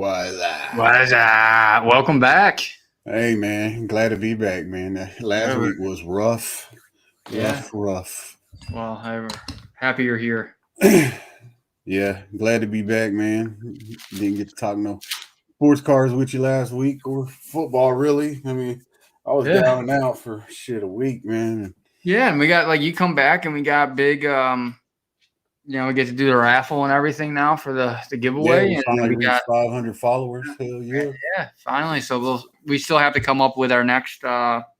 What's up? Welcome back. Hey, man. Glad to be back, man. Last week was rough. Yeah. Rough. Well, I'm happy you're here. Yeah, glad to be back, man. Didn't get to talk no sports cars with you last week or football, really. I mean, I was Yeah. down and out for a week, man. Yeah, and we got you come back and we got big we get to do the raffle and everything now for the giveaway. We And finally we reached got 500 followers. Hell yeah. Yeah, finally. So we still have to come up with our next promotion,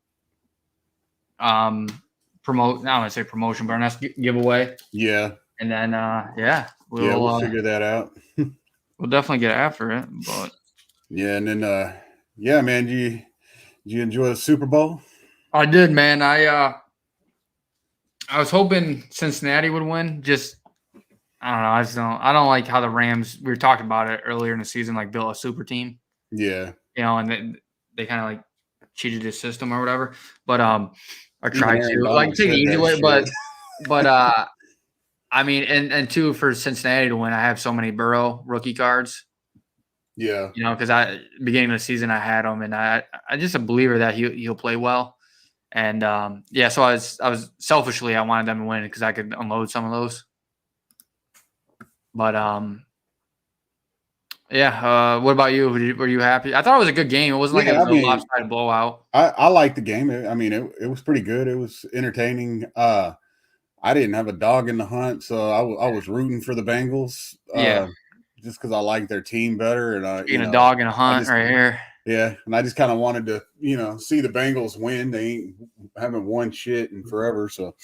but our next giveaway. Yeah. And then we'll figure that out. We'll definitely get after it. But yeah, and then man, did you enjoy the Super Bowl? I did, man. I was hoping Cincinnati would win. Just I don't know. I don't like how the Rams. We were talking about it earlier in the season, built a super team. Yeah, and they kind of cheated the system or whatever. But or tried to take the easy way. But I mean, and two, for Cincinnati to win, I have so many Burrow rookie cards. Yeah, because beginning of the season I had him, and I just a believer that he'll play well. And so I was selfishly I wanted them to win because I could unload some of those. But what about you? Were you happy? I thought it was a good game. It wasn't a lopsided blowout. I liked the game. I mean, it was pretty good. It was entertaining. I didn't have a dog in the hunt, so I was rooting for the Bengals. Just because I like their team better. And being a dog in a hunt right here. Yeah, and I just kind of wanted to, see the Bengals win. They haven't won shit in forever, so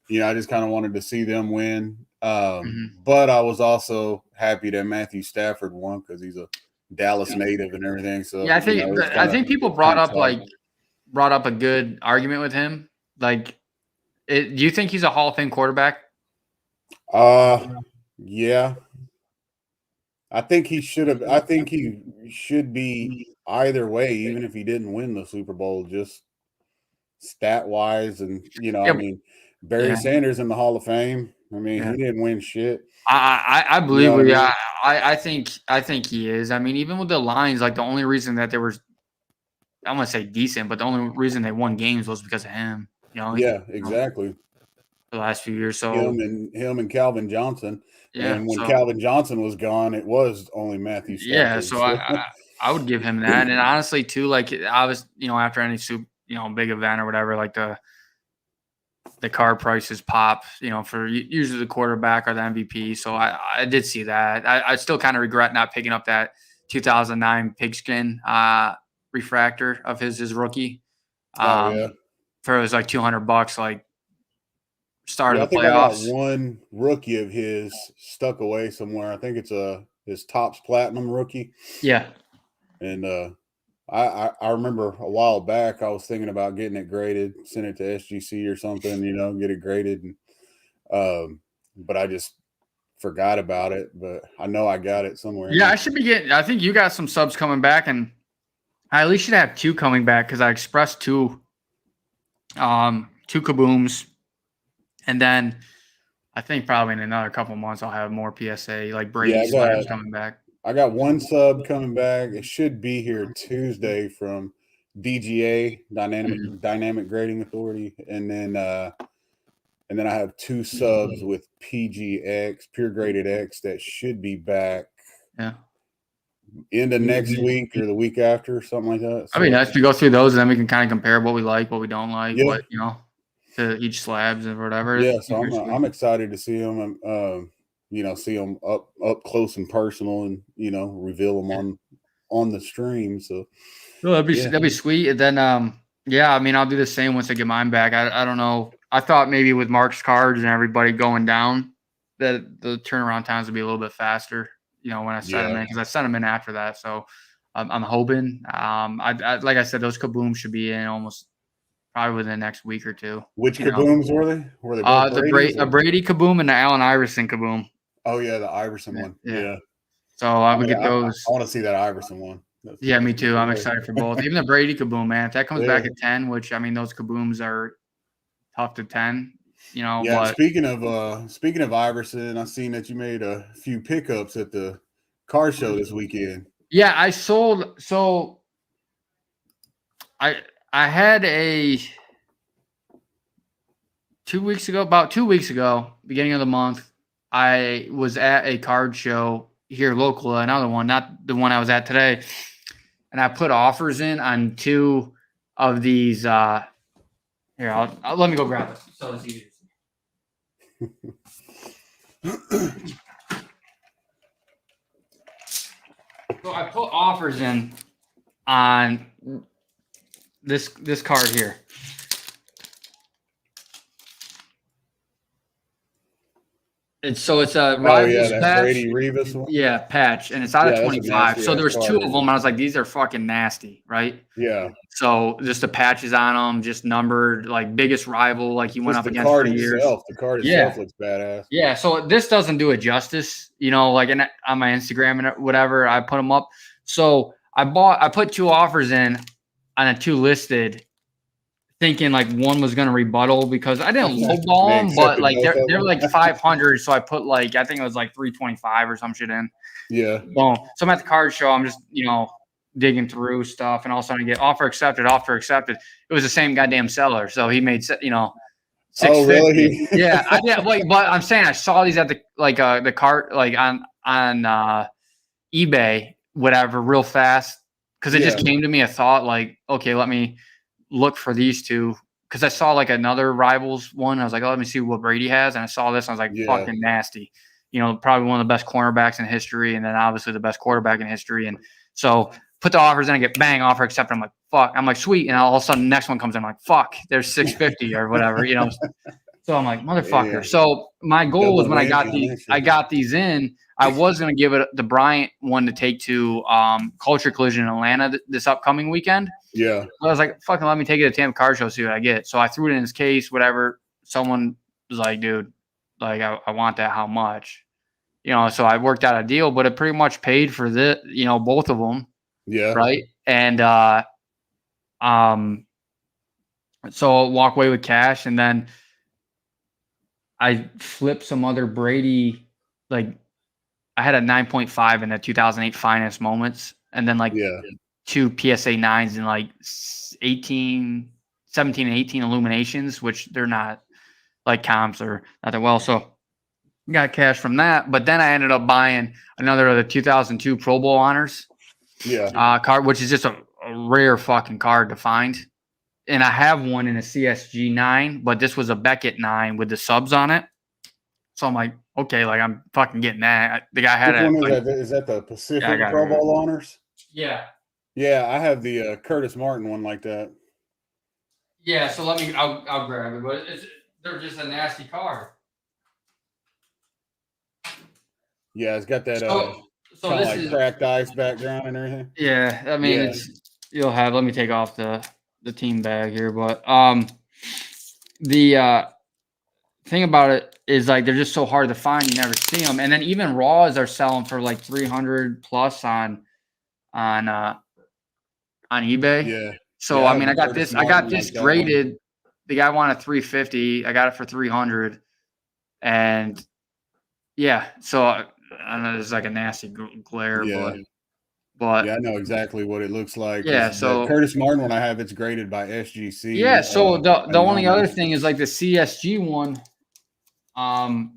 I just kind of wanted to see them win. But I was also happy that Matthew Stafford won because he's a Dallas native and everything. So yeah, I think people brought up a good argument with him. Do you think he's a Hall of Fame quarterback? Yeah. I think he should have. I think he should be either way, even if he didn't win the Super Bowl, just stat wise, and I mean, Barry Sanders in the Hall of Fame. I mean, he didn't win shit. I believe I think he is. I mean, even with the lines, the only reason that there was, I'm gonna say decent, but the only reason they won games was because of him. Yeah, exactly. The last few years, so him and Calvin Johnson. Yeah, and when Calvin Johnson was gone, it was only Matthew Stafford. Yeah, so I would give him that, and honestly too, I was, after any big event or whatever, the card prices pop, for usually the quarterback or the MVP. So I did see that. I still kind of regret not picking up that 2009 pigskin refractor of his rookie. For it was $200, start of the playoffs. I got one rookie of his stuck away somewhere. I think it's his Topps Platinum rookie. Yeah. And I remember a while back I was thinking about getting it graded, send it to SGC or something, get it graded. And but I just forgot about it. But I know I got it somewhere. Yeah, I should be getting. I think you got some subs coming back, and I at least should have two coming back because I expressed two kabooms. And then I think probably in another couple months I'll have more PSA Brady slabs coming back. I got one sub coming back. It should be here Tuesday from DGA, Dynamic Grading Authority, and then I have two subs with PGX, Pure Graded X, that should be back. Yeah. End of next week or the week after, something like that. So, I mean, as we go through those, and then we can kind of compare what we like, what we don't like, what to each slabs or whatever. Yeah, so I'm excited to see them, see them up close and personal, and reveal them on the stream. So that'd be sweet. And then I mean, I'll do the same once I get mine back. I don't know. I thought maybe with Mark's cards and everybody going down, that the turnaround times would be a little bit faster. When I sent them in, because I sent them in after that. So I'm hoping. I like I said, those kabooms should be in almost. Probably within the next week or two. Which kabooms were they? Were they both a Brady kaboom and the Allen Iverson kaboom. Oh yeah, the Iverson one. Yeah. So I would get those. I want to see that Iverson one. Me too. I'm excited for both. Even the Brady kaboom, man. If that comes back at 10, which I mean, those kabooms are tough to 10. Yeah. But speaking of Iverson, I seen that you made a few pickups at the car show this weekend. Yeah, I sold. So I had a 2 weeks ago, about 2 weeks ago, beginning of the month, I was at a card show here local, another one, not the one I was at today, and I put offers in on two of these. Here, let me go grab it so it's easier. So I put offers in on this card here. It's a Rivals that patch. Brady Rivas one. Yeah, patch, and it's out of 25. So there was two of them, and I was like, these are fucking nasty, right? Yeah. So just the patches on them, just numbered, like biggest rival, like he went up against for years. The card itself looks badass. Yeah, so this doesn't do it justice, like on my Instagram and whatever, I put them up. So I put two offers in on a two listed, thinking like one was going to rebuttal because I didn't lowball them, but like they're like 500. So I put like, I think it was like 325 or some shit in. Yeah. Boom. So I'm at the card show. I'm just, digging through stuff, and all of a sudden I get offer accepted. It was the same goddamn seller. So he made, 650. Oh, really? Yeah. I did. But I'm saying I saw these at the cart, like on eBay, whatever, real fast. Cause it just came to me a thought like, okay, let me look for these two, because I saw like another Rivals one. I was like, oh, let me see what Brady has, and I saw this, and I was like, fucking nasty. Probably one of the best cornerbacks in history, and then obviously the best quarterback in history. And so put the offers in, I get bang, offer accepted. I'm like, fuck. I'm like, sweet. And all of a sudden, the next one comes in. I'm like, fuck, there's 650 or whatever, So I'm like, motherfucker. Yeah. So my goal was when I got these in, I was going to give it the Bryant one to take to Culture Collision in Atlanta this upcoming weekend. Yeah. So I was like, fucking let me take it to Tampa Card Show, see what I get. So I threw it in his case, whatever. Someone was like, dude, like, I want that. How much? So I worked out a deal, but it pretty much paid for both of them. Yeah. Right. And so I'll walk away with cash, and then I flipped some other Brady, like I had a 9.5 in the 2008 finest moments, and then two PSA 9s in like 17 and 18 illuminations, which they're not like comps or not that well. So got cash from that, but then I ended up buying another of the 2002 Pro Bowl honors. Yeah. Card, which is just a rare fucking card to find. And I have one in a CSG 9, but this was a Beckett 9 with the subs on it. So I'm like, okay, like I'm fucking getting that. The guy had Which one is that? Is that the Pacific Pro Bowl honors? Yeah. Yeah, I have the Curtis Martin one like that. Yeah, so I'll grab it, but they're just a nasty card. Yeah, it's got that so this like is cracked ice background and everything. Yeah, I mean you'll have. Let me take off the team bag here, but the thing about it is like they're just so hard to find. You never see them, and then even raws are selling for like 300 plus on eBay. Yeah. So yeah, I mean, I got this like graded. The guy wanted 350. I got it for 300, and yeah. So I know it's like a nasty glare, but yeah, I know exactly what it looks like. Yeah, so the Curtis Martin one I have, it's graded by SGC. Yeah, so the only other thing is like the CSG one.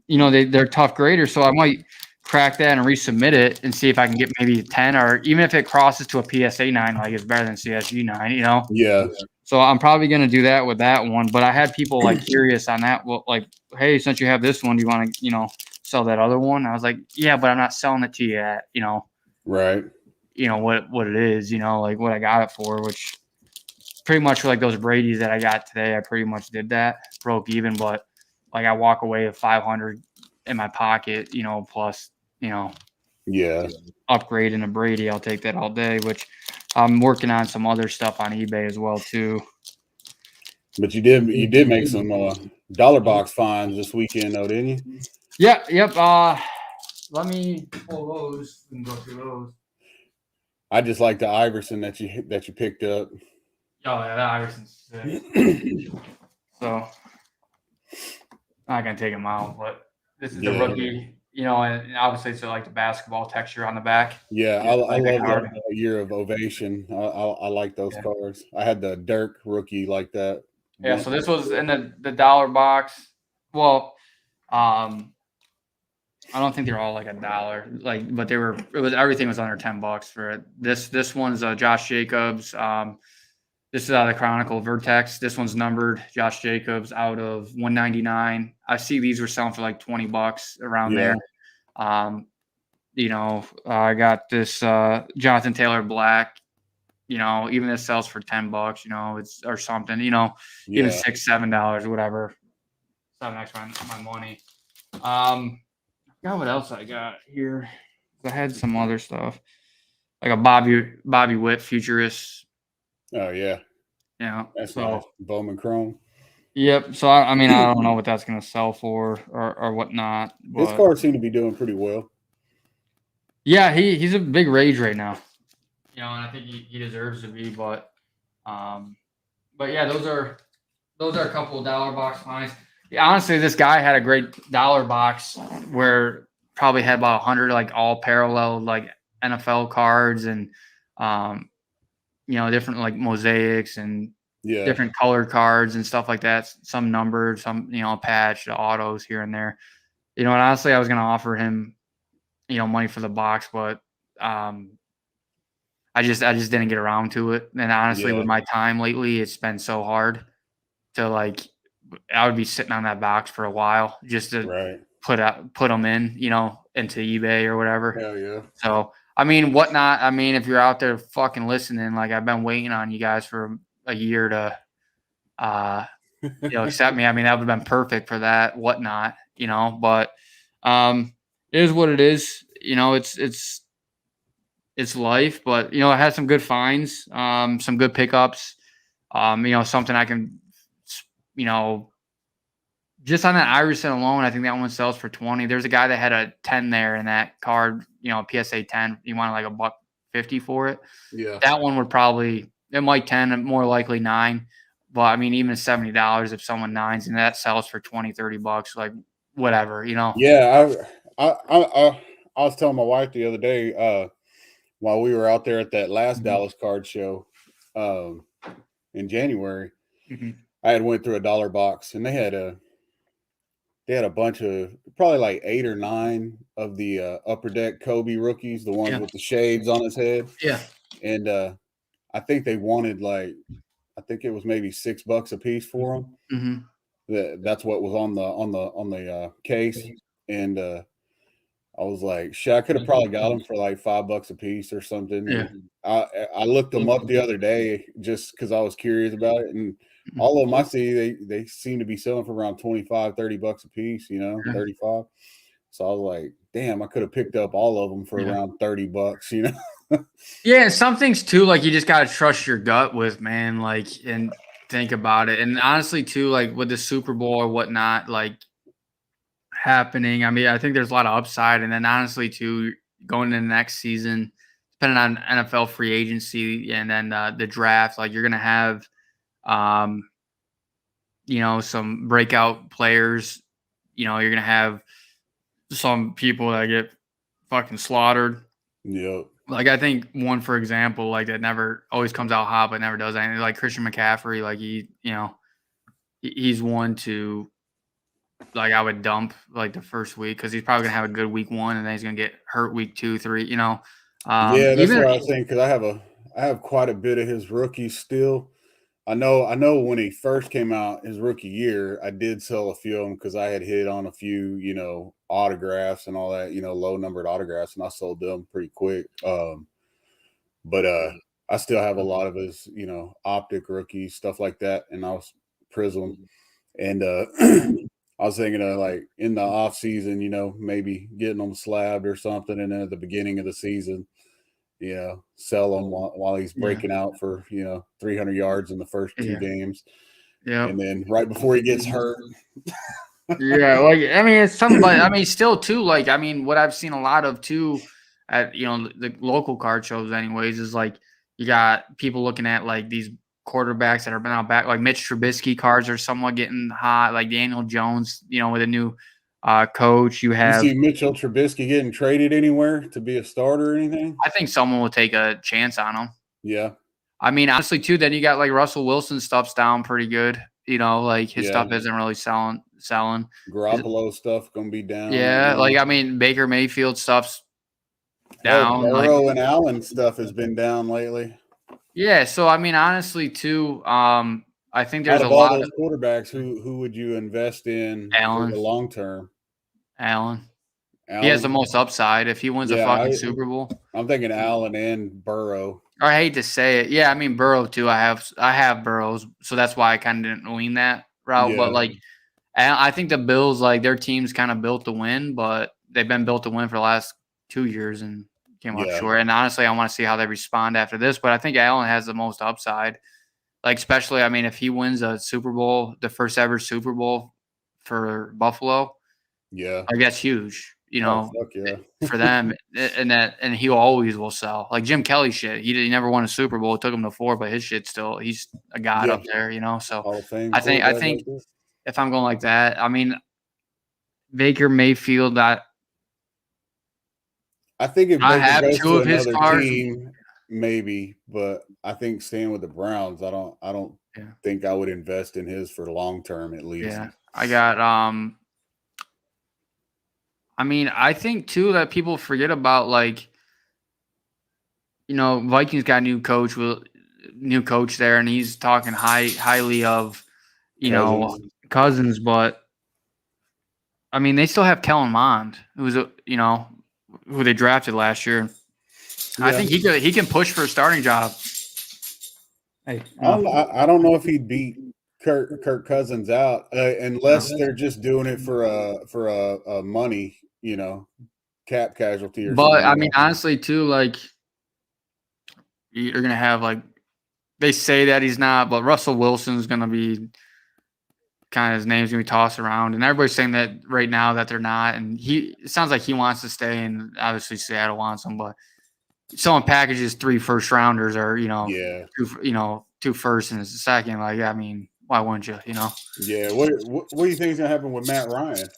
They're tough graders, so I might crack that and resubmit it and see if I can get maybe a 10, or even if it crosses to a PSA 9, like it's better than CSG 9. Yeah. So I'm probably gonna do that with that one. But I had people like curious on that. Well, like, hey, since you have this one, do you want to sell that other one? I was like, yeah, but I'm not selling it to you at right. What it is, like what I got it for, which pretty much like those Brady's that I got today, I pretty much did that, broke even, but like I walk away with 500 in my pocket, plus, upgrade in a Brady. I'll take that all day, which I'm working on some other stuff on eBay as well too. But you did make some dollar box finds this weekend though, didn't you? Yeah. Yep. Let me pull those and go through those. I just like the Iverson that you picked up. Oh yeah, that Iverson's sick. So I'm not gonna take him out, but this is the rookie and obviously it's like the basketball texture on the back. Yeah, You just I like the love card. that year of Ovation. I like those Yeah. cards. I had the Dirk rookie like that. Yeah. So this was in the dollar box. Well, I don't think they're all like $1, but everything was under $10 for it. This one's Josh Jacobs. This is out of the Chronicle Vertex. This one's numbered Josh Jacobs out of 199. I see these were selling for like $20 around Yeah, there. I got this Jonathan Taylor Black. Even this sells for $10. It's or something. Even yeah. $6, $7, whatever. 7x my money. What else I got here? I had some other stuff like a Bobby Witt futurist. Oh yeah, that's nice. So Bowman Chrome. yep. So I mean, I don't know what that's gonna sell for or whatnot, His but cards seem to be doing pretty well. yeah, he's a big rage right now. And I think he deserves to be, but yeah, those are a couple of dollar box finds. Yeah, honestly, this guy had a great dollar box where probably had about 100 like all parallel like NFL cards and different like mosaics and Yeah, different colored cards and stuff like that. Some numbered, some patched, autos here and there. And honestly, I was gonna offer him money for the box, but I just didn't get around to it. And honestly, yeah, with my time lately, it's been so hard to like. I would be sitting on that box for a while just to right. put them in, into eBay or whatever. Hell yeah. So I mean, whatnot. I mean, if you're out there fucking listening, like I've been waiting on you guys for a year to, uh, accept me. I mean, that would have been perfect for that. Whatnot, but it is what it is. It's life, but it has some good finds, some good pickups. Something I can, you know, just on that Iverson alone, I think that one sells for 20. There's a guy that had a 10 there in that card, PSA 10. You wanted like a buck 50 for it. Yeah. That one would probably it might 10 and more likely 9. But I mean, even $70 if someone nines and that sells for 20, $30, like whatever. Yeah, I was telling my wife the other day, while we were out there at that last Mhm. Dallas card show, in January, Mhm. I had went through a dollar box and they had a bunch of probably like 8 or 9 of the upper deck Kobe rookies, the ones Yeah. with the shades on his head, Yeah. and I think they wanted I think it was maybe $6 a piece for them. Mhm. That's what was on the case, and I was like, shit, I could have probably got them for like $5 a piece or something. Yeah. And I looked them up the other day just because I was curious about it, and Mhm. all of them I see they seem to be selling for around 25, $30 a piece, Yeah. 35. So I was like, damn, I could have picked up all of them for Yeah. around $30. Yeah, and some things too, like you just gotta trust your gut with, man, like and think about it. And honestly, too, like with the Super Bowl or whatnot, like happening. I mean, I think there's a lot of upside. And then honestly, too, going into the next season, depending on NFL free agency and then the draft, like you're gonna have um, some breakout players. You're gonna have some people that get fucking slaughtered. Yep. Like I think one, for example, like that never always comes out hot, but never does anything. Like Christian McCaffrey, like he's one to like I would dump like the first week because he's probably gonna have a good week 1 and then he's gonna get hurt week 2, 3. Yeah, that's Even what I was thinking because I have quite a bit of his rookies still. I know when he first came out his rookie year, I did sell a few of them because I had hit on a few, autographs and all that, low numbered autographs, and I sold them pretty quick. But I still have a lot of his, optic rookies, stuff like that, and I was Prism. And I was thinking of like in the off season, maybe getting them slabbed or something, and then at the beginning of the season, sell him while he's yeah, breaking out for 300 yards in the first 2 yeah, games, yeah. and then right before he gets hurt. Yeah, like I mean, it's some, but I mean, still too. Like I mean, what I've seen a lot of too at the local card shows, anyways, is like you got people looking at like these quarterbacks that are been out back, like Mitch Trubisky cards are somewhat getting hot, like Daniel Jones, with a new Coach, you You have. see Mitchell Trubisky getting traded anywhere to be a starter or anything? I think someone will take a chance on him. Yeah. I mean, honestly, too. Then you got like Russell Wilson stuff's down pretty good. Like his Yeah. stuff isn't really selling. Garoppolo stuff gonna be down right Yeah, now. I mean, Baker Mayfield stuff's Hell, down. Burrow and Allen stuff has been down lately. Yeah. So I mean, honestly, too. I think there's Out a of all lot those of quarterbacks, who would you invest in for Allen. the long term? Allen. He has the Allen? most upside if he wins a Yeah, fucking Super Bowl. I'm thinking Allen and Burrow. I hate to say it. Yeah, I mean Burrow too. I have Burrows, so that's why I kind of didn't lean that route. But Yeah. I think the Bills, their team's kind of built to win, but they've been built to win for the last 2 years and came up Yeah. short. And honestly, I want to see how they respond after this. But I think Allen has the most upside. Especially, I mean, if he wins a Super Bowl, the first ever Super Bowl for Buffalo, Yeah. that's huge. Oh, fuck yeah. For them, and he always will sell. Like Jim Kelly shit, he never won a Super Bowl. It took him to 4, but his shit he's a god up there. So Hall of Fame. I think if I'm going like that, I mean Baker Mayfield. I think if I Baker have goes 2 to of his another cars. team, maybe, but I think staying with the Browns, I don't think I would invest in his for long term at least. Yeah, I got I mean, I think too that people forget about Vikings got a new coach there, and he's talking highly of Cousins, but I mean they still have Kellen Mond, who's who they drafted last year. Yeah. I think he can push for a starting job. Hey, I don't know if he'd beat Kirk Cousins out unless they're just doing it for a money, cap casualty or something. But I mean, honestly, too, you're gonna have they say that he's not, but Russell Wilson's gonna be kind of his name's gonna be tossed around, and everybody's saying that right now that they're not, and it sounds like he wants to stay, and obviously Seattle wants him, but someone packages 3 first rounders or 2 first and a second, I mean, why wouldn't you? Yeah. What do you think is gonna happen with Matt Ryan?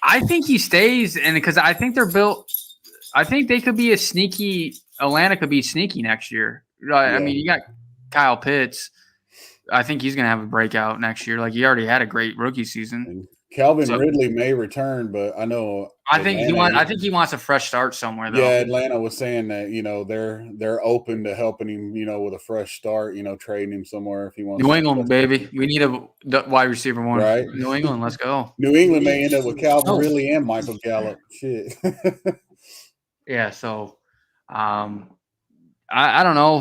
I think he stays, and because I think they're built. I think they could be a sneaky. Atlanta could be sneaky next year. I mean, you got Kyle Pitts. I think he's gonna have a breakout next year. He already had a great rookie season. And Calvin Ridley may return, but I know. I think he wants a fresh start somewhere, though. Yeah, Atlanta was saying that they're open to helping him, with a fresh start. Trading him somewhere if he wants. New England, baby, we need a wide receiver one. Right, New England, let's go. New England may end up with Calvin Ridley and Michael Gallup. Shit. Yeah, so, I don't know,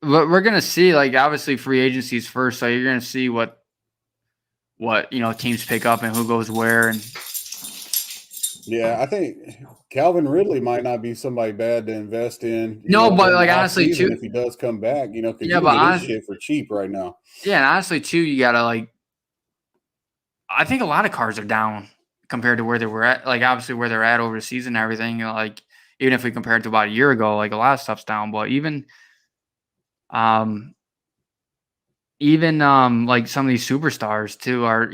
we're gonna see. Obviously, free agency's first, so you're gonna see what teams pick up and who goes where. And yeah, I think Calvin Ridley might not be somebody bad to invest in. No, but honestly, too, if he does come back, because you can get his shit for cheap right now. Yeah, and honestly, too, you gotta I think a lot of cars are down compared to where they were at. Obviously, where they're at over the season and everything. Even if we compare it to about a year ago, a lot of stuff's down. But even some of these superstars too are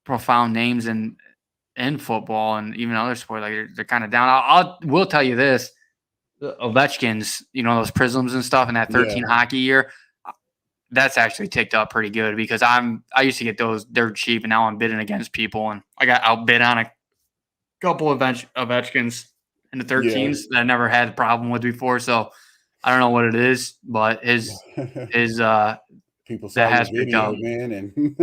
profound names in football and even other sports. They're kind of down. Will tell you this: Ovechkin's, those prisms and stuff in that 13 hockey year. That's actually ticked up pretty good because I used to get those dirt cheap, and now I'm bidding against people, and I got outbid on a couple of Ovechkins in the 13s that I never had a problem with before. So I don't know what it is, but his people that has picked up, man, and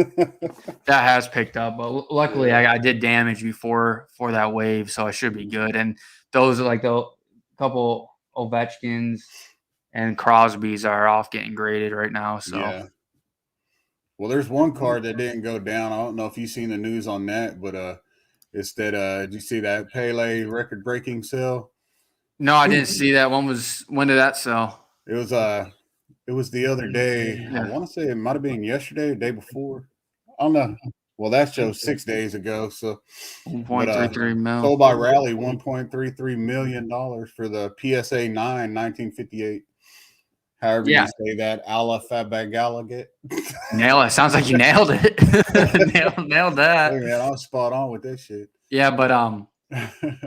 that has picked up. But luckily, I did damage before for that wave, so I should be good. And those are the couple Ovechkins and Crosby's are off getting graded right now. So yeah. Well, there's one card that didn't go down. I don't know if you've seen the news on that, but it's that did you see that Pele record-breaking sale? No, I didn't see that. When did that sell? It was the other day. Yeah. I want to say it might have been yesterday or the day before. I don't know. Well, that shows 6 days ago. So 1.33 million. Sold by Rally, $1.33 million for the PSA 9, 1958. however you Yeah. say that, Alafabagaligate. Nail it. Sounds like you nailed it. nailed that. Hey man, I'm spot on with this shit. Yeah, but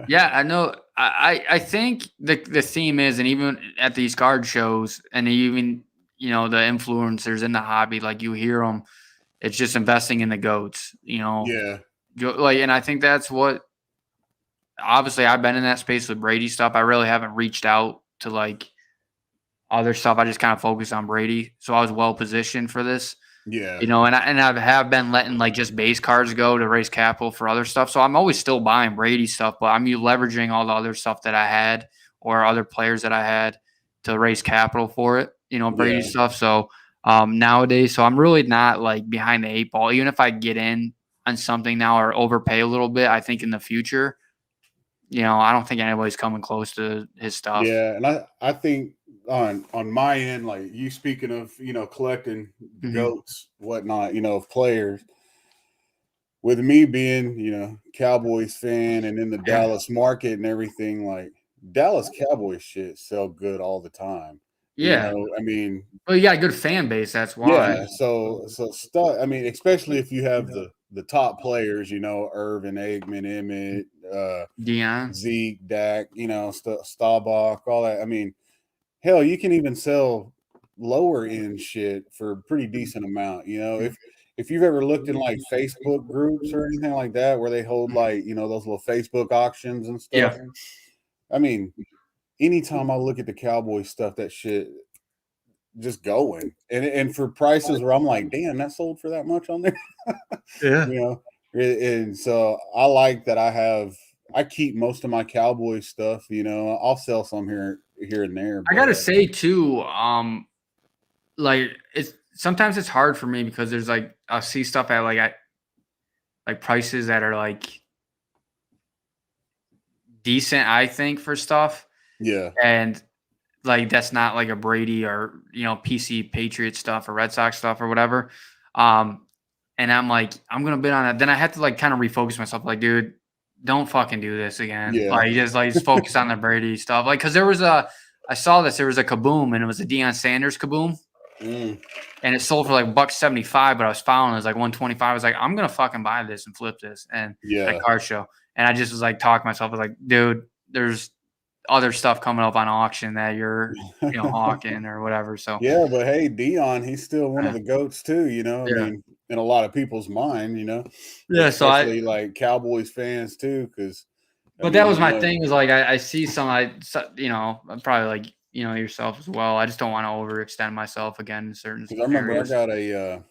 yeah, I know. I think the theme is, and even at these card shows, and even the influencers in the hobby, like you hear them, it's just investing in the goats. Yeah, Like, and I think that's what. Obviously, I've been in that space with Brady stuff. I really haven't reached out to like other stuff. I just kind of focus on Brady, so I was well positioned for this. yeah, And I have been letting like just base cards go to raise capital for other stuff. So I'm always still buying Brady stuff, but I'm leveraging all the other stuff that I had or other players that I had to raise capital for it. Brady yeah, stuff. So nowadays, so I'm really not like behind the eight ball. Even if I get in on something now or overpay a little bit, I think in the future, I don't think anybody's coming close to his stuff. yeah. And I think on my end, like you speaking of, collecting the Mm-hmm. goats, whatnot, of players. With me being, Cowboys fan and in the Yeah. Dallas market and everything, like Dallas Cowboys shit sell good all the time. Yeah. I mean, Well, you got a good fan base. That's why. yeah. So stuff. I mean, especially if you have the top players, Irvin, Eggman, Emmett, Dion. Zeke, Dak, Staubach, all that. I mean, hell, you can even sell lower end shit for a pretty decent amount. If you've ever looked in like Facebook groups or anything like that where they hold like, those little Facebook auctions and stuff. Yeah. I mean, anytime I look at the Cowboy stuff, that shit just going. And for prices where I'm like, damn, that sold for that much on there. Yeah. you know. And so I like that I keep most of my Cowboy stuff, I'll sell some here and there. I gotta say too, like it's sometimes it's hard for me because there's like I'll see stuff at like prices that are like decent, I think, for stuff. Yeah. And like that's not like a Brady or PC Patriot stuff or Red Sox stuff or whatever. Um and I'm like, I'm gonna bid on that. Then I have to like kind of refocus myself, like, dude, don't fucking do this again. Yeah. Like just focus on the Brady stuff. Like, cause I saw there was a kaboom and it was a Deion Sanders kaboom. Mm, And it sold for like $175, but I was following it was like 125. I was like, I'm gonna fucking buy this and flip this and yeah. at card show. And I just was like talking to myself, I was like, dude, there's other stuff coming up on auction that you're hawking or whatever. So Yeah, but hey, Dion, he's still one of yeah. the goats too, I Yeah. mean, in a lot of people's mind, Yeah. especially like Cowboys fans too, because I But that mean, was my thing, is like I see some I'm probably like yourself as well. I just don't want to overextend myself again in certain because I remember areas.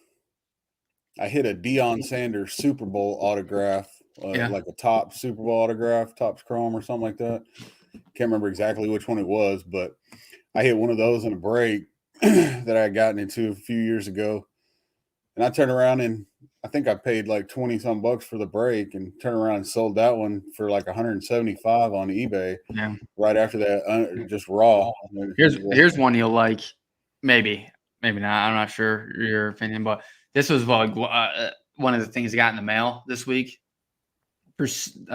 I hit a Deion Sanders Super Bowl autograph, Yeah. like a top Super Bowl autograph, Topps Chrome or something like that. Can't remember exactly which one it was, but I hit one of those in a break that I had gotten into a few years ago. And I turned around and I think I paid like 20 some bucks for the break and turned around and sold that one for like 175 on eBay Yeah. right after that, just raw. Here's one you'll like. Maybe not. I'm not sure your opinion, but this was like one of the things I got in the mail this week. I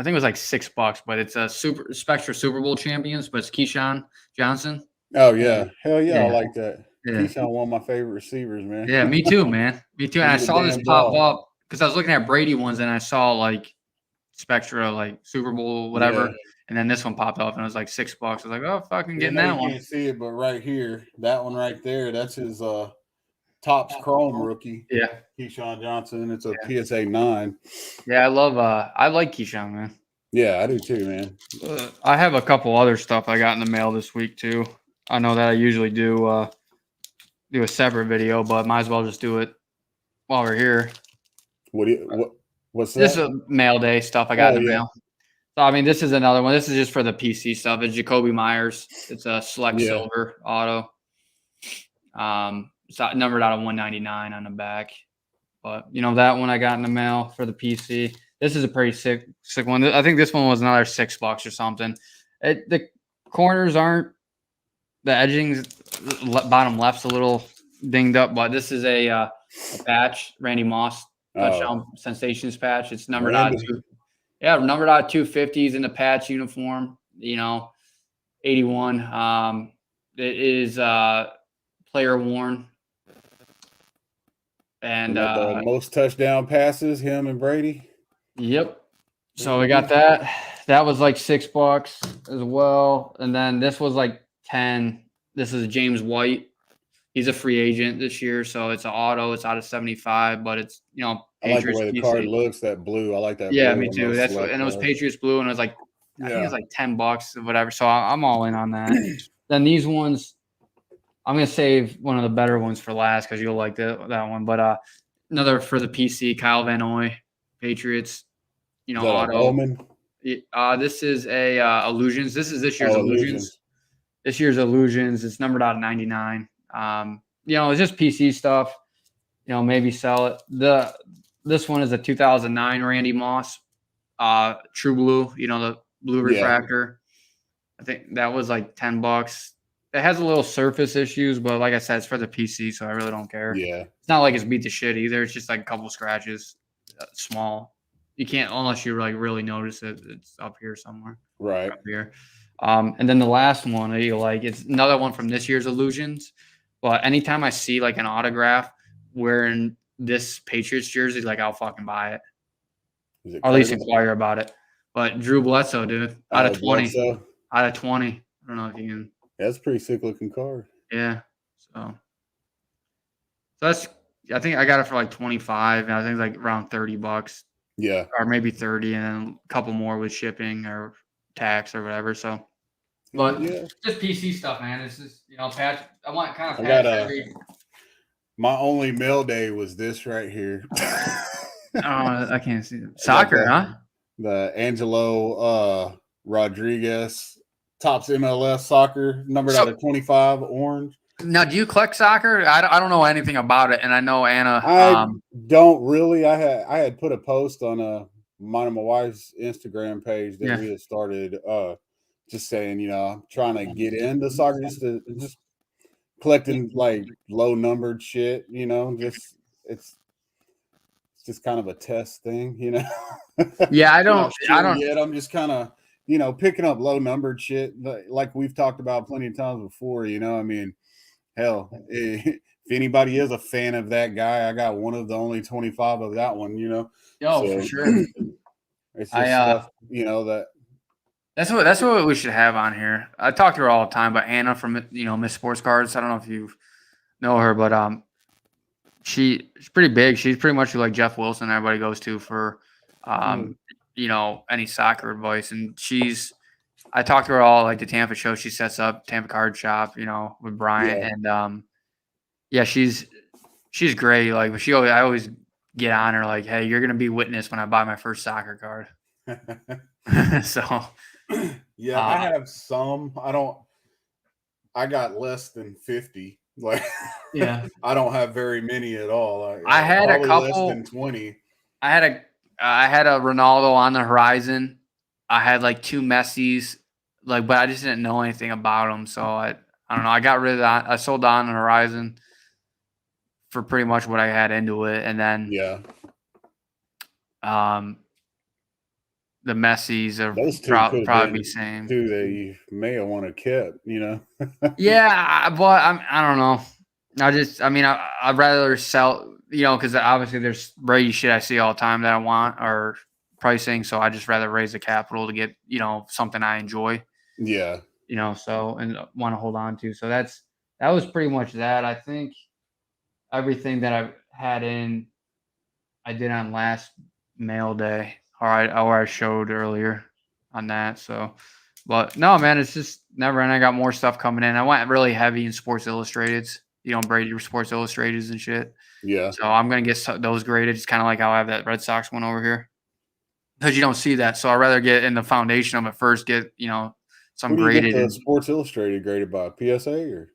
think it was like $6, but it's a Spectra Super Bowl champions, but it's Keyshawn Johnson. Oh yeah, hell yeah, I Yeah. like that. Yeah. Keyshawn, one of my favorite receivers, man. Yeah, me too, man. Me too. And I He's a saw this damn pop dog. up because I was looking at Brady ones and I saw like Spectra, like Super Bowl, whatever. Yeah. And then this one popped up and it was like $6. I was like, oh, fucking getting You that one. can't see it, but right here, that one right there, that's his Topps Chrome rookie, Yeah. Keyshawn Johnson. It's a PSA 9. Yeah, I like Keyshawn, man. Yeah, I do too, man. I have a couple other stuff I got in the mail this week too. I know that I usually do a separate video, but might as well just do it while we're here. What's that? This is mail day stuff I got in the yeah. mail. So I mean, this is another one. This is just for the PC stuff. It's Jacoby Myers. It's a select silver auto. It's numbered out of 199 on the back. But that one I got in the mail for the PC. This is a pretty sick one. I think this one was another $6 or something. The corners aren't, the edgings, bottom left's a little dinged up, but this is a patch, Randy Moss touchdown sensations patch. It's numbered out numbered out 250s in the patch uniform. 81. It is player worn. And got the most touchdown passes, him and Brady. Yep. So we got that. That was like $6 as well. And then this was like 10. This is James White. He's a free agent this year, so it's an auto. It's out of 75, but it's I Patriots like the way the card looks. That blue, I like that. Yeah, blue me too. That's what, and it was Patriots blue, and it was like I think it was like $10 or whatever. So I'm all in on that. Then these ones, I'm gonna save one of the better ones for last because you'll like that one. But another for the PC, Kyle Van Noy, Patriots. Auto. This is a Illusions. This is this year's Illusions. This year's Illusions. It's numbered out of 99. It's just PC stuff. Maybe sell it. This one is a 2009 Randy Moss, True Blue. The blue refractor. I think that was like $10. It has a little surface issues, but like I said, it's for the PC, so I really don't care. Yeah, it's not like it's beat to shit either. It's just like a couple scratches, small. You can't unless you like really notice it. It's up here somewhere. Right up here. And then the last one, it's another one from this year's Illusions. But anytime I see like an autograph wearing this Patriots jersey, like I'll fucking buy it. Or at least inquire about it. But Drew Bledsoe, dude, out of 20. Bledsoe. Out of 20. I don't know if you can. That's a pretty sick looking card. Yeah. So that's. I think I got it for like 25, and I think like around $30. Yeah. Or maybe 30, and then a couple more with shipping or tax or whatever. So, but just PC stuff, man. It's just patch. I want kind of. My only mail day was this right here. I can't see it. Soccer, huh? The Angelo Rodriguez Topps MLS soccer, numbered out of 25, orange. Now, do you collect soccer? I don't know anything about it, and I know Anna. I don't really. I had put a post on mine and my wife's Instagram page that we had started, just saying, I'm trying to get into soccer, just collecting like low numbered shit. It's just kind of a test thing, Yeah, I don't yet. I'm just kind of picking up low numbered shit like we've talked about plenty of times before. I mean. Hell, if anybody is a fan of that guy, I got one of the only 25 of that one, for sure. It's just stuff, that. That's what we should have on here. I talk to her all the time, but Anna from Miss Sports Cards. I don't know if you know her, but she's pretty big. She's pretty much like Jeff Wilson. Everybody goes to for any soccer advice, and I talked to her all like the Tampa show. She sets up Tampa Card Shop, with Brian, and she's great. Like I always get on her like, hey, you're gonna be witness when I buy my first soccer card. So I have some. I got less than 50. Like I don't have very many at all. I had a couple less than 20. I had a Ronaldo on the horizon. I had like 2 Messis, but I just didn't know anything about them. So I don't know. I got rid of that. I sold on the horizon for pretty much what I had into it, and then the Messis are probably be same. Two that you may have want to kept, Yeah, but I don't know. I'd rather sell, because obviously there's Brady shit I see all the time that I want or pricing, so I just rather raise the capital to get something I enjoy. Yeah. So and want to hold on to. So that was pretty much that. I think everything that I've had in, I did on last mail day, or I showed earlier on that. So, but no, man, it's just never ending. I got more stuff coming in. I went really heavy in Sports Illustrateds, Brady Sports Illustrateds and shit. Yeah. So I'm gonna get those graded. It's kind of like how I have that Red Sox one over here, because you don't see that. So I'd rather get in the foundation of it first. Get some graded. Get the Sports Illustrated graded by PSA or?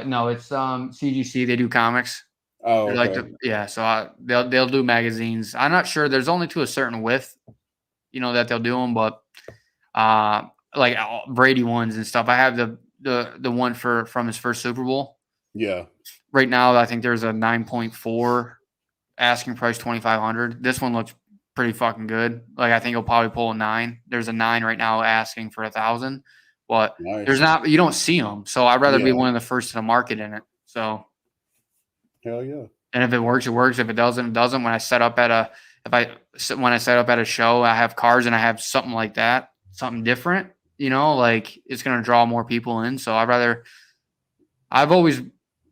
No, it's CGC. They do comics. Oh, okay. So they'll do magazines. I'm not sure. There's only to a certain width, that they'll do them. But like Brady ones and stuff. I have the one from his first Super Bowl. Yeah. Right now, I think there's a 9.4 asking price, 2,500. This one looks pretty fucking good. Like I think he'll probably pull a 9. There's a 9 right now asking for 1,000, but there's not. You don't see them, so I'd rather be one of the first to the market in it. So hell yeah. And if it works, it works. If it doesn't, it doesn't. When I set up at a show, I have cars and I have something like that, something different. Like it's gonna draw more people in. So I've always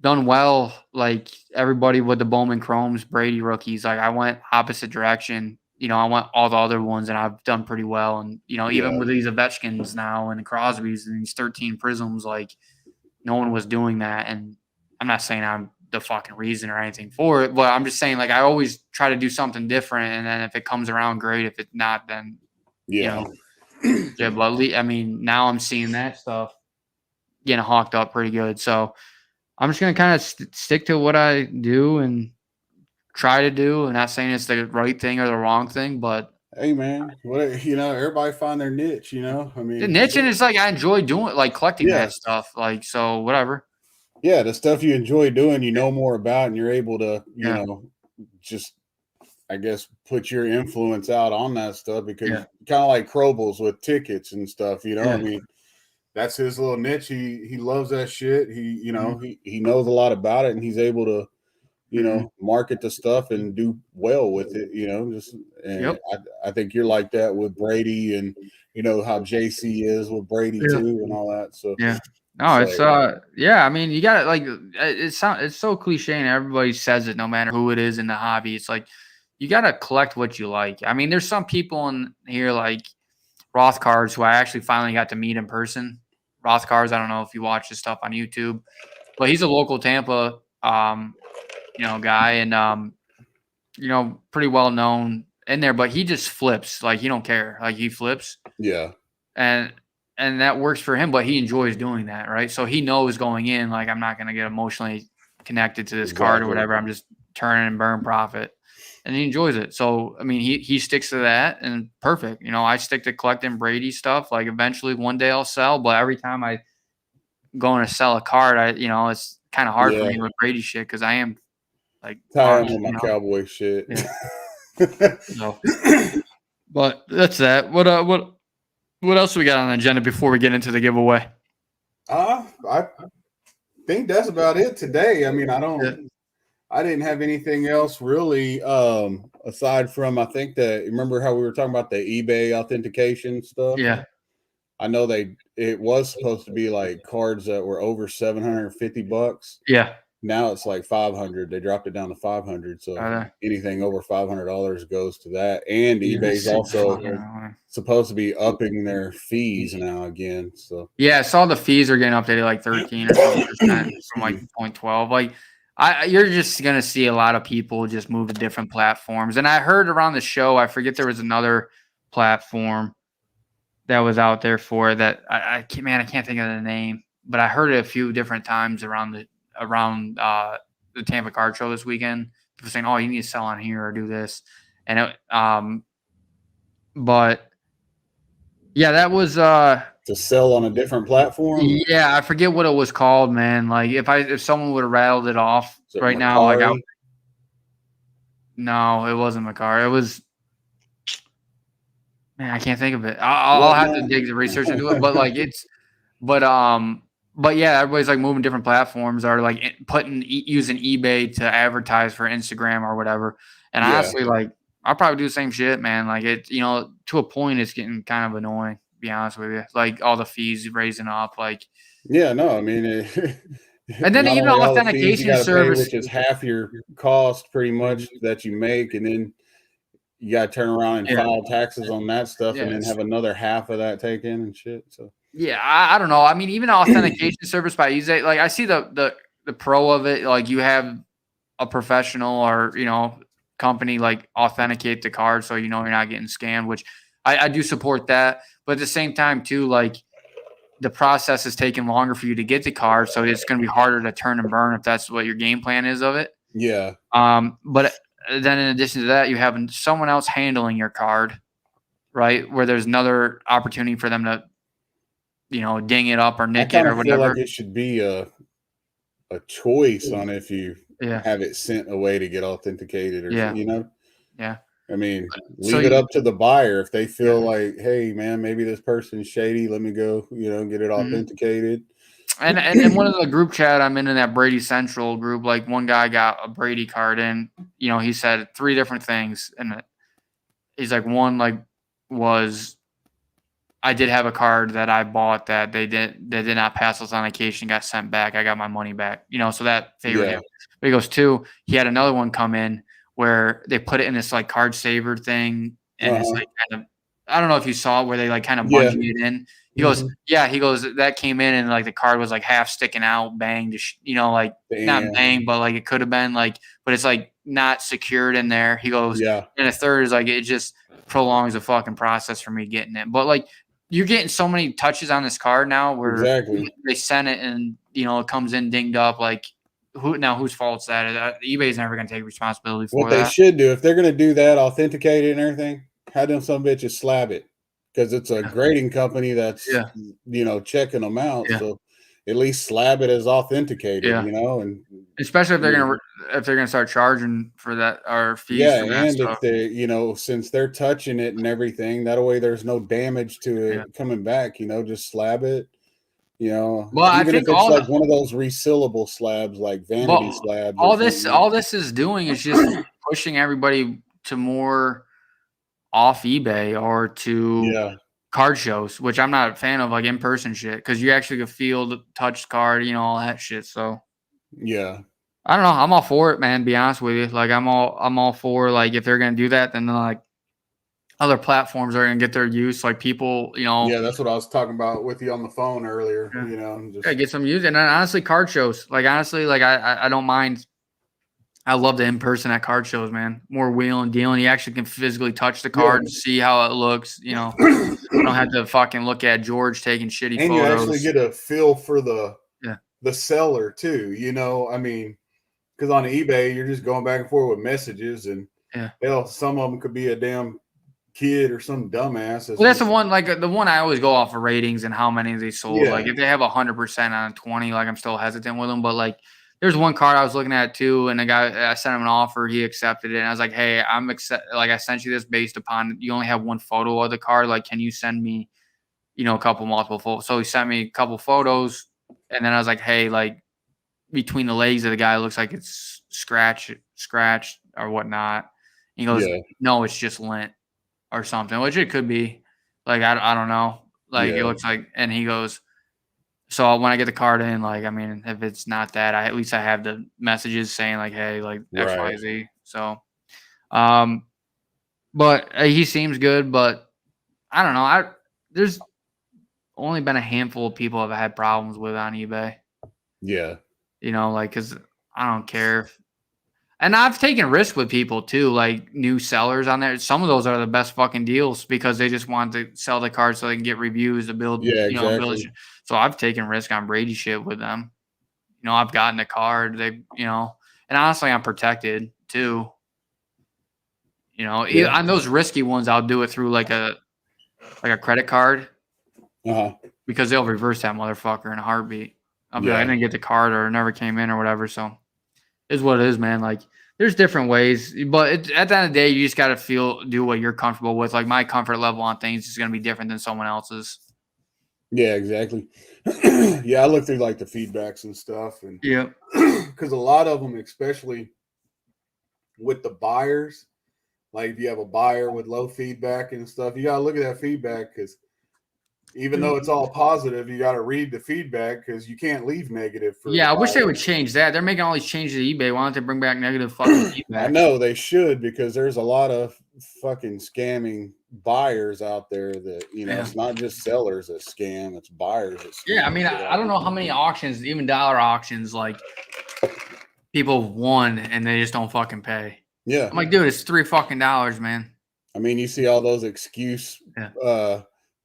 done well. Like everybody with the Bowman Chromes, Brady rookies. Like I went opposite direction. I went all the other ones, and I've done pretty well. And even with these Ovechkins now and the Crosbys and these 13 Prisms, like no one was doing that. And I'm not saying I'm the fucking reason or anything for it, but I'm just saying like I always try to do something different, and then if it comes around, great. If it's not, then Yeah. yeah. But I mean, now I'm seeing that stuff getting hawked up pretty good. So I'm just gonna kind of stick to what I do and try to do. I'm not saying it's the right thing or the wrong thing, but hey man, everybody find their niche. I the mean, niche, and it's like I enjoy doing like collecting that stuff. Like so, whatever. Yeah, the stuff you enjoy doing, you know more about, and you're able to, just I guess put your influence out on that stuff because kind of like Krobels with tickets and stuff. I mean, that's his little niche. He loves that shit. He he knows a lot about it, and he's able to market the stuff and do well with it. I think you're like that with Brady, and how JC is with Brady too, and all that. So yeah. No, it's I mean, you got to like it's so cliche and everybody says it no matter who it is in the hobby. It's like you got to collect what you like. I mean, there's some people in here like Roth Cards who I actually finally got to meet in person. Roth Cards, I don't know if you watch his stuff on YouTube, but he's a local Tampa guy and pretty well known in there, but he just flips. Like he don't care. Like he flips. Yeah. And that works for him, but he enjoys doing that, right? So he knows going in, like I'm not going to get emotionally connected to this card or whatever. I'm just turn and burn profit, and he enjoys it. So I mean, he sticks to that, and perfect. I stick to collecting Brady stuff. Like eventually, one day I'll sell, but every time I go to sell a card, it's kind of hard for me with Brady shit because I am like tired of my cowboy shit. Yeah. So, but that's that. What else we got on the agenda before we get into the giveaway? I think that's about it today. I mean, I didn't have anything else really aside from I think remember how we were talking about the eBay authentication stuff? Yeah. I know it was supposed to be like cards that were over $750. Yeah. Now it's like 500. They dropped it down to 500. So anything over $500 goes to that. And eBay's also supposed to be upping their fees now again. So yeah, I saw the fees are getting updated like 13 or something percent from like 0.12. Like you're just gonna see a lot of people just move to different platforms. And I heard around the show, I forget there was another platform that was out there for that. I can't think of the name, but I heard it a few different times around the Tampa Card Show this weekend. People saying, "Oh, you need to sell on here or do this," and but yeah, that was to sell on a different platform. Yeah, I forget what it was called, man. Like if someone would have rattled it off right now, like no, it wasn't Macari. It was. Man, I can't think of it. I'll have to dig the research into it, but like but yeah, everybody's like moving different platforms or like using eBay to advertise for Instagram or whatever. And honestly, like I'll probably do the same shit, man. Like it, to a point, it's getting kind of annoying. To be honest with you, like all the fees raising up, like yeah, no, I mean, and then even authentication service, which is half your cost, pretty much that you make, and then you got to turn around and file taxes on that stuff, and then have another half of that taken and shit. So yeah, I don't know. I mean, even authentication service by eBay, like I see the pro of it. Like you have a professional or company like authenticate the card, so you're not getting scammed. Which I do support that, but at the same time too, like the process is taking longer for you to get the card, so it's going to be harder to turn and burn if that's what your game plan is of it. Yeah. But then in addition to that, you have someone else handling your card, right? Where there's another opportunity for them to, ding it up or nick it or whatever. I feel like it should be a choice on if you have it sent away to get authenticated or Yeah. I mean, leave it up to the buyer if they feel like, hey man, maybe this person's shady. Let me go, get it authenticated. And one of the group chat I'm in that Brady Central group, like one guy got a Brady card in, he said 3 different things, and he's like, one like was I did have a card that I bought that they did not pass authentication, got sent back. I got my money back, so that favored Yeah. him. But he goes, 2, he had another one come in where they put it in this like card saver thing, and it's like kind of, I don't know if you saw it where they like kind of Yeah. bungee it in. He goes, yeah, he goes, that came in and like the card was like half sticking out, banged, like not Damn. banged, but like it could have been like, but it's like not secured in there. He goes, Yeah. and a third is like it just prolongs the fucking process for me getting it. But like you're getting so many touches on this card now where Exactly. they send it and it comes in dinged up. Like whose fault's that? eBay's never gonna take responsibility for What they that. should do, if they're going to do that, authenticate it and everything, have them some bitches slab it, because it's a grading company that's checking them out. Yeah. So at least slab it as authenticated, Yeah. and Especially if they're gonna start charging for that or fees yeah, for that and stuff. if they, since they're touching it and everything, that way there's no damage to it coming back. Just slab it. Well, I Even if think it's like one of those resealable slabs, like vanity slabs or something. all this is doing is just pushing everybody to more off eBay or to card shows, which I'm not a fan of, like in-person shit, because you actually can feel the touch card, all that shit. So yeah, I don't know. I'm all for it, man. To be honest with you, like I'm all for like if they're gonna do that, then like other platforms are gonna get their use. Like people, yeah, that's what I was talking about with you on the phone earlier. Just get some use. And then honestly, card shows. Like honestly, like I don't mind. I love the in person at card shows, man. More wheeling, dealing. You actually can physically touch the card and see how it looks. You don't have to fucking look at George taking shitty and photos. you actually get a feel for the the seller too. I mean, because on eBay you're just going back and forth with messages, and hell, some of them could be a damn kid or some dumbass. Well, that's the one. Like the one I always go off of ratings and how many they sold. Yeah. Like if they have 100% on 20, like I'm still hesitant with them. But like there's one card I was looking at too, and the guy, I sent him an offer, he accepted it, and I was like, hey, like I sent you this based upon you only have one photo of the card. Like, can you send me, a couple multiple photos? So he sent me a couple photos, and then I was like, hey, like between the legs of the guy, it looks like it's scratched or whatnot. He goes, no, it's just lint or something, which it could be. Like I don't know. Like it looks like, and he goes, so when I get the card in, like I mean, if it's not that, at least I have the messages saying like, hey, like X, Y, Z. So, but he seems good, but I don't know. There's only been a handful of people I've had problems with on eBay. Yeah. Like because I don't care if. And I've taken risks with people too, like new sellers on there. Some of those are the best fucking deals because they just want to sell the card so they can get reviews to build, exactly. So I've taken risk on Brady shit with them. I've gotten a card. They, and honestly, I'm protected too. On those risky ones, I'll do it through like a credit card because they'll reverse that motherfucker in a heartbeat. I'll be like, I didn't get the card or it never came in or whatever. So. Is what it is, man. Like, there's different ways, but at the end of the day, you just got to do what you're comfortable with. Like, my comfort level on things is going to be different than someone else's. Yeah, exactly. Yeah, I look through like the feedbacks and stuff, and because a lot of them, especially with the buyers, like if you have a buyer with low feedback and stuff, you got to look at that feedback because even though it's all positive, you got to read the feedback because you can't leave negative. I wish they would change that. They're making all these changes to eBay. Why don't they bring back negative fucking feedback? I know they should because there's a lot of fucking scamming buyers out there that, it's not just sellers that scam, it's buyers that scam. Yeah, I mean, I don't know how many auctions, even dollar auctions, like people have won and they just don't fucking pay. Yeah. I'm like, dude, it's $3 fucking, man. I mean, you see all those excuse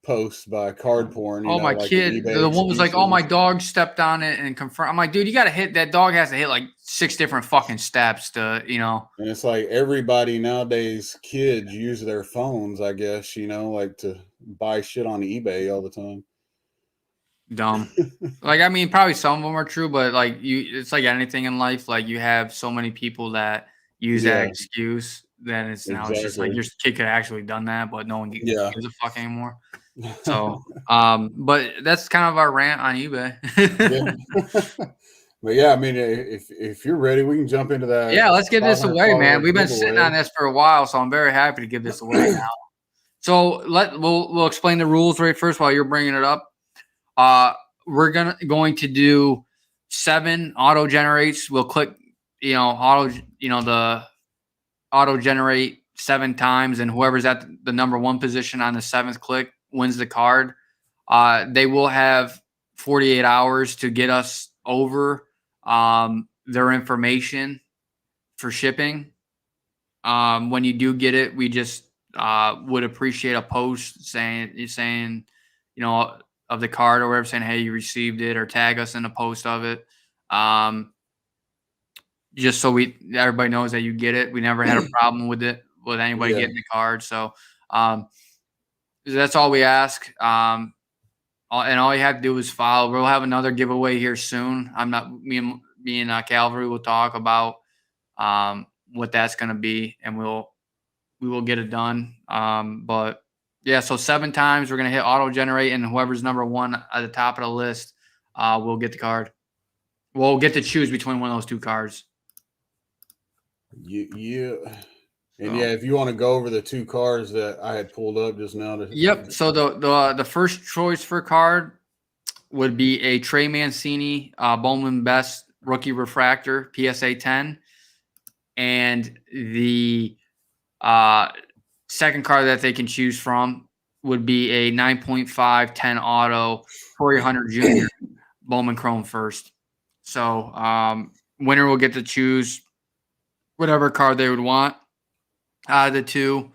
posts by card porn. Oh, my kid. The one was like, oh, my dog stepped on it and confirmed. I'm like, dude, you got to hit that dog has to hit like 6 different fucking steps to, And it's like everybody nowadays, kids use their phones, I guess, like to buy shit on eBay all the time. Dumb. Like, I mean, probably some of them are true, but like it's like anything in life. Like you have so many people that use that excuse. Then it's now it's just like your kid could have actually done that, but no one gives a fuck anymore. So, but that's kind of our rant on eBay. Yeah. But yeah, I mean, if you're ready, we can jump into that. Yeah, let's give this 500 away, man. follower We've been sitting giveaway. on this for a while, so I'm very happy to give this away now. So we'll explain the rules right first while you're bringing it up. We're going to do 7 auto generates. We'll click, the auto generate 7 times, and whoever's at the number 1 position on the 7th click wins the card. They will have 48 hours to get us over their information for shipping. When you do get it, we just would appreciate a post saying, of the card or whatever, saying, hey, you received it, or tag us in a post of it. Just so everybody knows that you get it. We never had a problem with anybody getting the card. So that's all we ask. And all you have to do is follow. We'll have another giveaway here soon. Me and Calvary will talk about what that's going to be, and we will get it done. But yeah, so 7 times we're going to hit auto generate, and whoever's number 1 at the top of the list will get the card. We'll get to choose between one of those 2 cards. Yeah. And yeah, if you want to go over the 2 cards that I had pulled up just now. Yep. So the first choice for card would be a Trey Mancini Bowman Best Rookie Refractor PSA 10. And the second card that they can choose from would be a 9.5 10 auto Corey Hunter Jr. Bowman Chrome first. So winner will get to choose whatever card they would want out of the 2.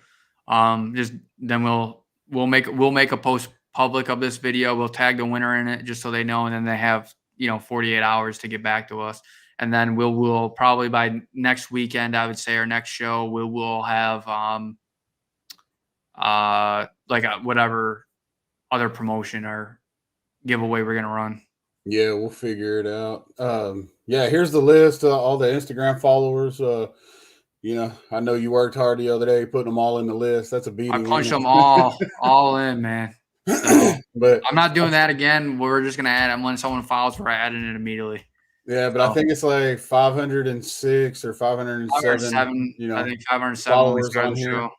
Just then we'll make a post public of this video. We'll tag the winner in it just so they know, and then they have 48 hours to get back to us. And then we'll probably by next weekend, I would say, our next show, we will have whatever other promotion or giveaway we're gonna run. Yeah, we'll figure it out. Yeah, here's the list of all the Instagram followers. I know you worked hard the other day putting them all in the list. That's a beating. I punched them all in, man. So, but I'm not doing that again. We're just gonna add them when someone follows. We're adding it immediately. Yeah, but I think it's like 506 or 507. I think 507 followers on here. Show.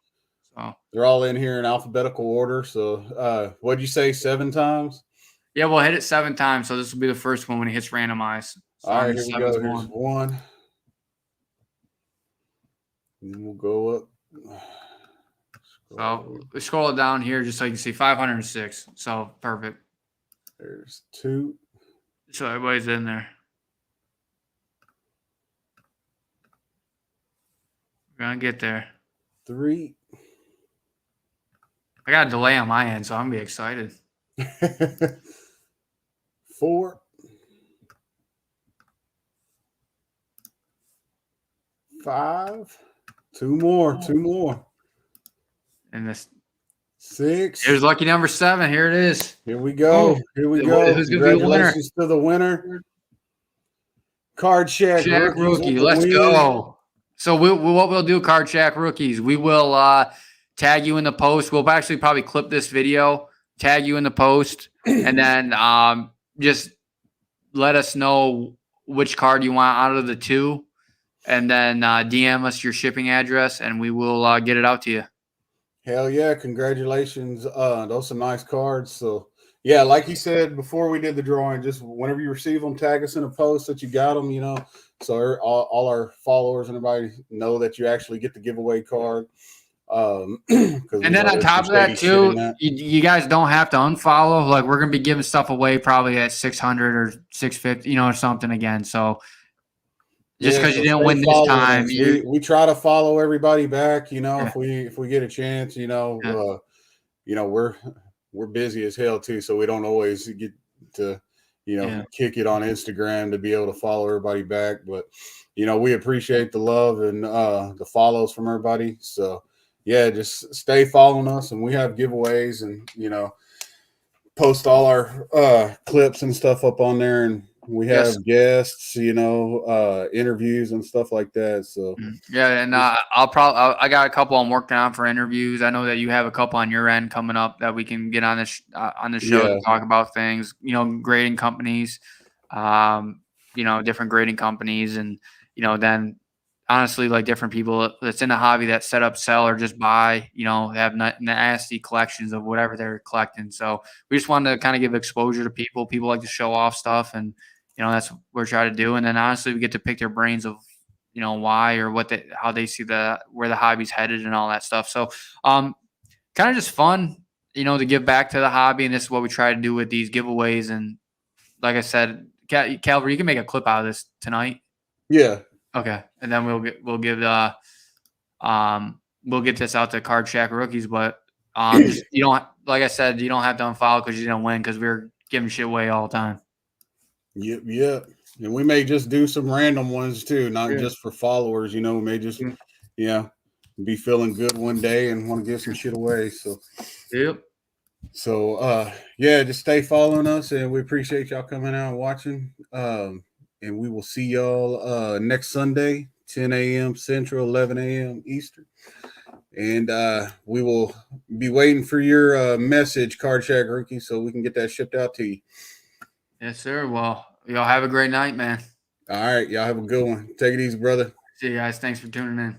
So they're all in here in alphabetical order. So what'd you say, 7 times? Yeah, we'll hit it 7 times. So this will be the first one when it hits randomized. So all right, here we go. Here's 1. And we'll go up. So we scroll it down here just so you can see 506. So perfect. There's 2. So everybody's in there. We're gonna get there. 3. I got a delay on my end, so I'm gonna be excited. 4. 5. 2 more. 2 more. And this 6. Here's lucky number 7. Here it is. Here we go. Oh, here we go. Who's gonna be the winner? Congratulations to the winner. Card Shack Rookie. Let's go. So what we'll do, Card Shack Rookies, we will tag you in the post. We'll actually probably clip this video, tag you in the post, and then just let us know which card you want out of the 2, and then DM us your shipping address, and we will get it out to you. Hell yeah. Congratulations. Those are nice cards. So, yeah, like you said before we did the drawing, just whenever you receive them, tag us in a post that you got them, so all our followers and everybody know that you actually get the giveaway card. And then on top of that too, you guys don't have to unfollow. Like, we're gonna be giving stuff away probably at 600 or 650, or something again. So just because you didn't win this time, we try to follow everybody back. If we get a chance, we're busy as hell too, so we don't always get to kick it on Instagram to be able to follow everybody back. But we appreciate the love and the follows from everybody. So yeah, just stay following us, and we have giveaways, and post all our clips and stuff up on there, and We Yes. have guests, interviews and stuff like that. So Yeah, and I got a couple I'm working on for interviews. I know that you have a couple on your end coming up that we can get on the show to yeah, talk about things. Grading companies, um, different grading companies, and then honestly, like different people that's in the hobby that set up, sell, or just buy. Have nasty collections of whatever they're collecting. So we just wanted to kind of give exposure to people. People like to show off stuff, and that's what we're trying to do. And then honestly, we get to pick their brains of why or how they see where the hobby's headed and all that stuff. So kind of just fun, to give back to the hobby. And this is what we try to do with these giveaways. And like I said, Calvary, you can make a clip out of this tonight. yeah. Okay. And then we'll get this out to Card Shack rookies, but just, like I said, you don't have to unfollow because you didn't win, because we were giving shit away all the time. Yep, yep. And we may just do some random ones too, not Yeah. just for followers. We may just, be feeling good one day and want to give some shit away. So, Yep. So, just stay following us, and we appreciate y'all coming out and watching. And we will see y'all next Sunday, 10 a.m. Central, 11 a.m. Eastern. And we will be waiting for your message, Card Shack Rookie, so we can get that shipped out to you. Yes, sir. Well, y'all have a great night, man. All right. Y'all have a good one. Take it easy, brother. See you guys. Thanks for tuning in.